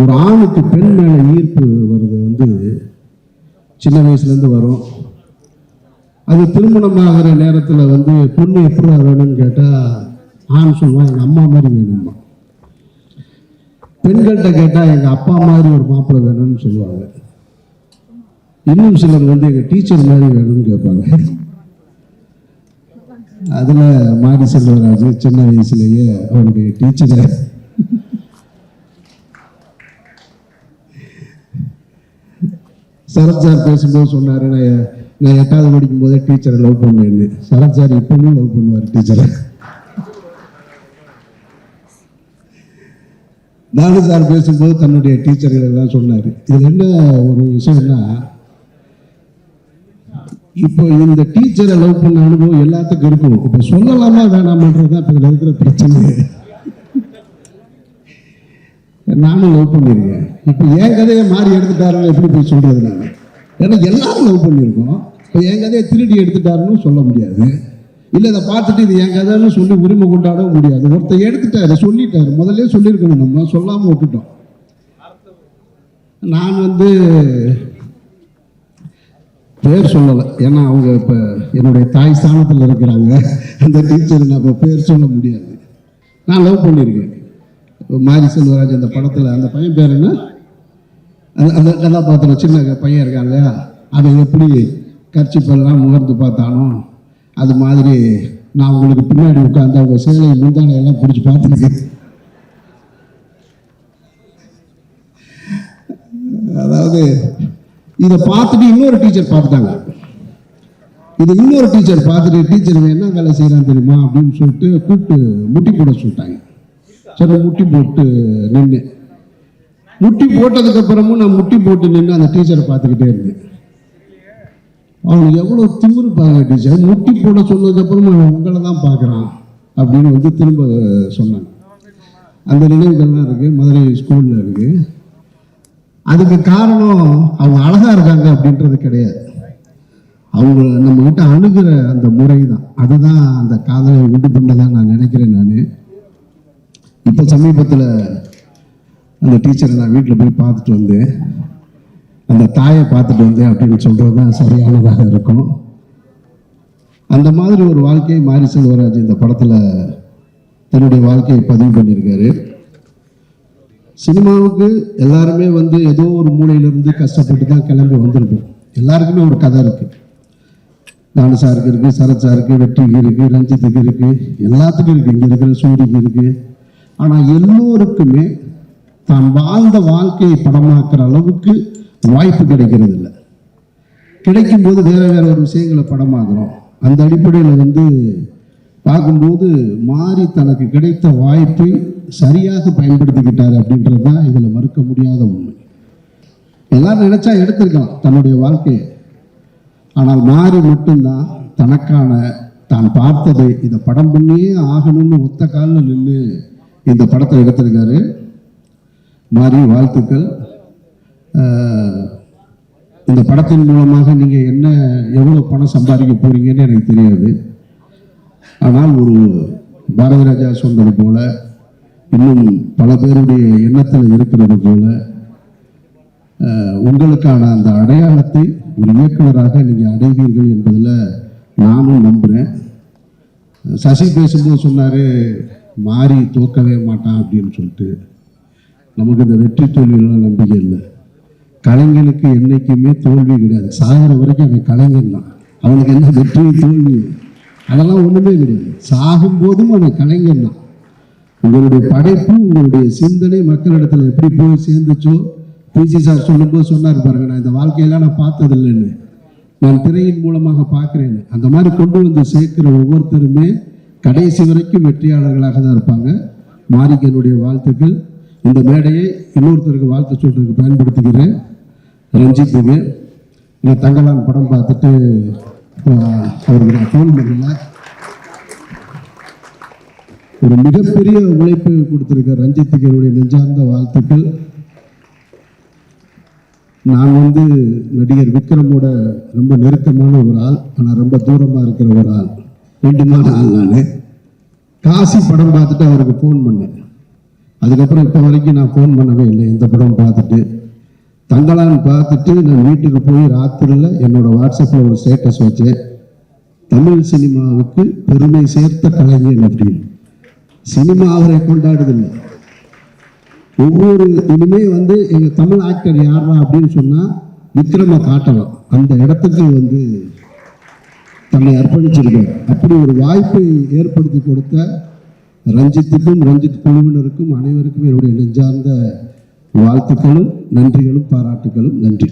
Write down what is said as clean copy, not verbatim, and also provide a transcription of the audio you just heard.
ஒரு ஆணுக்கு பெண் மேல ஈர்ப்பு வருது வந்து சின்ன வயசுலேருந்து வரும். அது திருமணமாகிற நேரத்தில் வந்து பொண்ணு எப்படி வேணும்னு கேட்டால் ஆண் சொல்லுவான் எங்கள் அம்மா மாதிரி வேணுமா, பெண்கள்கிட்ட கேட்டால் எங்கள் அப்பா மாதிரி ஒரு மாப்பிள்ளை வேணும்னு சொல்லுவாங்க. இன்னும் சிலர் வந்து எங்கள் டீச்சர் மாதிரி வேணும்னு கேட்பாங்க. அதில் மாரி செல்வராஜ் சின்ன வயசுலேயே அவருடைய டீச்சரை சரத் சார் பேசும்போது சொன்னார், நான் 8வது படிக்கும் போதே டீச்சரை லவ் பண்ணேன்னு. சரத் சார் இப்பவும் லவ் பண்ணுவார் டீச்சரை. தானு சார் பேசும்போது தன்னுடைய டீச்சர்கள் எல்லாம் சொன்னார். இதில் என்ன ஒரு விஷயம்னா, இப்போ இந்த டீச்சரை லவ் பண்ண அனுபவம் எல்லாத்துக்கும் இருக்கும். இப்போ சொல்லலாமா வேணாமன்றது தான் இப்போ இதில் இருக்கிற பிரச்சனை. நானும் லவ் பண்ணியிருக்கேன். இப்போ என் கதையை மாறி எடுத்துட்டாருன்னு எப்படி போய் சொல்றது நான்? ஏன்னா எல்லாரும் லவ் பண்ணியிருக்கோம். இப்போ என் கதையை திருடி எடுத்துட்டாருன்னு சொல்ல முடியாது. இல்லை இதை பார்த்துட்டு இது என் கதைன்னு சொல்லி உரிமை கொண்டாடவும் முடியாது. ஒருத்தர் எடுத்துட்டாரு, சொல்லிட்டாரு, முதல்ல சொல்லியிருக்கணும், நம்ம சொல்லாமல் விட்டுட்டோம். நான் வந்து பேர் சொல்லலை, ஏன்னா அவங்க இப்போ என்னுடைய தாய் ஸ்தானத்தில் இருக்கிறாங்க. அந்த டீச்சர் நான் இப்போ பேர் சொல்ல முடியாது. நான் லவ் பண்ணியிருக்கேன். மாரி செல்வராஜ் அந்த படத்தில் அந்த பையன் பேர் என்ன, அந்த கதாபாத்திரம் சின்ன பையன் இருக்கான் இல்லையா, அதை எப்படி கர்ச்சிப்பெல்லாம் முகர்ந்து பார்த்தானோ அது மாதிரி நான் உங்களுக்கு பின்னாடி உட்காந்து அவங்க சேலை முந்தானையெல்லாம் பிடிச்சி பார்த்துருக்கேன். அதாவது இதை பார்த்துட்டு இன்னொரு டீச்சர் பார்த்துட்டாங்க. இது இன்னொரு டீச்சர் பார்த்துட்டு, டீச்சர் என்ன வேலை செய்யறான்னு தெரியுமா அப்படின்னு சொல்லிட்டு கூப்பிட்டு முட்டி போட சொல்லிட்டாங்க. சரி முட்டி போட்டு நின்று, முட்டி போட்டதுக்கு அப்புறமும் நான் முட்டி போட்டு நின்று அந்த டீச்சரை பார்த்துக்கிட்டே இருந்தேன். அவனுக்கு எவ்வளோ திமிரு பாருங்க, டீச்சர் முட்டி போட சொன்னதுக்கு அப்புறமா அவன் உங்களை தான் பார்க்குறான் அப்படின்னு வந்து திரும்ப சொன்னாங்க. அந்த நினைவுகள்லாம் இருக்கு, மதுரை ஸ்கூலில் இருக்கு. அதுக்கு காரணம் அவங்க அழகா இருக்காங்க அப்படின்றது கிடையாது, அவங்க நம்ம கிட்ட அணுகிற அந்த முறை தான். அதுதான் அந்த காதலை உண்டு பண்ணதான் நான் நினைக்கிறேன். நான் இப்போ சமீபத்தில் அந்த டீச்சரை நான் வீட்டில் போய் பார்த்துட்டு வந்தேன், அந்த தாயை பார்த்துட்டு வந்தேன் அப்படின்னு சொல்கிறது தான் சரியானதாக இருக்கும். அந்த மாதிரி ஒரு வாழ்க்கையை மாரி செல்வராஜ் இந்த படத்தில் தன்னுடைய வாழ்க்கையை பதிவு பண்ணியிருக்காரு. சினிமாவுக்கு எல்லாருமே வந்து ஏதோ ஒரு மூலையிலிருந்து கஷ்டப்பட்டு தான் கிளம்பி வந்திருப்போம். எல்லாருக்குமே ஒரு கதை இருக்குது. தானு சாருக்கு இருக்குது, சரத் சாருக்கு, வெற்றிக்கு இருக்குது, ரஞ்சித்துக்கு இருக்குது, எல்லாத்துக்கும் இருக்குது, இங்கே இருக்கிற சூரிக்கு இருக்குது. ஆனால் எல்லோருக்குமே தான் வாழ்ந்த வாழ்க்கையை படமாக்குற அளவுக்கு வாய்ப்பு கிடைக்கிறது இல்லை. கிடைக்கும்போது வேற வேற ஒரு விஷயங்களை படமாக்குறோம். அந்த அடிப்படையில் வந்து பார்க்கும்போது மாறி தனக்கு கிடைத்த வாய்ப்பை சரியாக பயன்படுத்திக்கிட்டாரு அப்படின்றது தான் இதில் மறுக்க முடியாத உண்மை. எல்லாரும் நினைச்சா எடுத்திருக்கலாம் தன்னுடைய வாழ்க்கையை. ஆனால் மாறி மட்டும்தான் தனக்கான தான் பார்த்ததை இதை படம் பண்ணியே ஆகணும்னு ஒத்த காலில் நின்று இந்த படத்தை எடுத்திருக்காரு. மாறி வாழ்த்துக்கள். இந்த படத்தின் மூலமாக நீங்கள் என்ன எவ்வளோ பணம் சம்பாதிக்க போறீங்கன்னு எனக்கு தெரியாது. ஆனால் ஒரு பாரதி ராஜா சொன்னது போல, இன்னும் பல பேருடைய எண்ணத்தில் இருக்கிறது போல, உங்களுக்கான அந்த அடையாளத்தை ஒரு இயக்குனராக நீங்கள் அடைவீர்கள் என்பதில் நானும் நம்புகிறேன். சசி பேசும்போது சொன்னார் மாறி தோக்கவே மாட்டான் அப்படின்னு சொல்லிட்டு. நமக்கு இந்த வெற்றி தோல்வியெல்லாம் நம்பிக்கை இல்லை. கலைஞனுக்கு என்றைக்குமே தோல்வி கிடையாது. சாகிற வரைக்கும் அவன் கலைஞன் தான். அவனுக்கு என்ன வெற்றி தோல்வி அதெல்லாம் ஒன்றுமே கிடையாது. சாகும்போதும் அவன் கலைஞன் தான். உங்களுடைய படைப்பு, உங்களுடைய சிந்தனை மக்களிடத்தில் எப்படி போய் சேர்ந்துச்சோ, பிசி சார் சொல்லும்போது சொன்னார் பாருங்க, நான் இந்த வாழ்க்கையெல்லாம் நான் பார்த்ததில்லைன்னு, நான் திரையின் மூலமாக பார்க்குறேன்னு. அந்த மாதிரி கொண்டு வந்து சேர்க்கிற ஒவ்வொருத்தருமே கடைசி வரைக்கும் வெற்றியாளர்களாக தான் இருப்பாங்க. மாரிக்கு என்னுடைய வாழ்த்துக்கள். இந்த மேடையை இன்னொருத்தருக்கு வாழ்த்து சொல்றதுக்கு பயன்படுத்திக்கிறேன். ரஞ்சித்துக்கு நான் தங்கலான் படம் பார்த்துட்டு அவருக்கு நான் ஃபோன் பண்ணல. ஒரு மிகப்பெரிய உழைப்பு கொடுத்துருக்க ரஞ்சித்துக்கு என்னுடைய நெஞ்சார்ந்த வாழ்த்துக்கள். நான் வந்து நடிகர் விக்ரமோட ரொம்ப நெருக்கமான ஒரு ஆள், ஆனால் ரொம்ப தூரமாக இருக்கிற ஒரு ஆள், ரெண்டுமான ஆள். நான் காசி படம் பார்த்துட்டு அவருக்கு ஃபோன் பண்ணேன். அதுக்கப்புறம் இப்போ வரைக்கும் நான் ஃபோன் பண்ணவே இல்லை. எந்த படம் பார்த்துட்டு தங்கலான்னு பார்த்துட்டு நான் வீட்டுக்கு போய் ராத்திரியில் என்னோட வாட்ஸ்அப்பில் ஒரு ஸ்டேட்டஸ் வச்சேன், தமிழ் சினிமாவுக்கு பெருமை சேர்த்த கலைஞன் அப்படின்னு. சினிமா அவரை கொண்டாடுதில்லை. இனிமே எங்க தமிழ் ஆக்டர் யாரா அப்படின்னு சொன்னா விக்ரம காட்டலாம். அந்த இடத்துக்கு தன்னை அர்ப்பணிச்சிருக்கார். அப்படி ஒரு வாய்ப்பை ஏற்படுத்தி கொடுத்த ரஞ்சித்துக்கும் ரஞ்சித் குழுவினருக்கும் அனைவருக்கும் என்னுடைய நெஞ்சார்ந்த வாழ்த்துக்களும் நன்றிகளும் பாராட்டுகளும். நன்றி.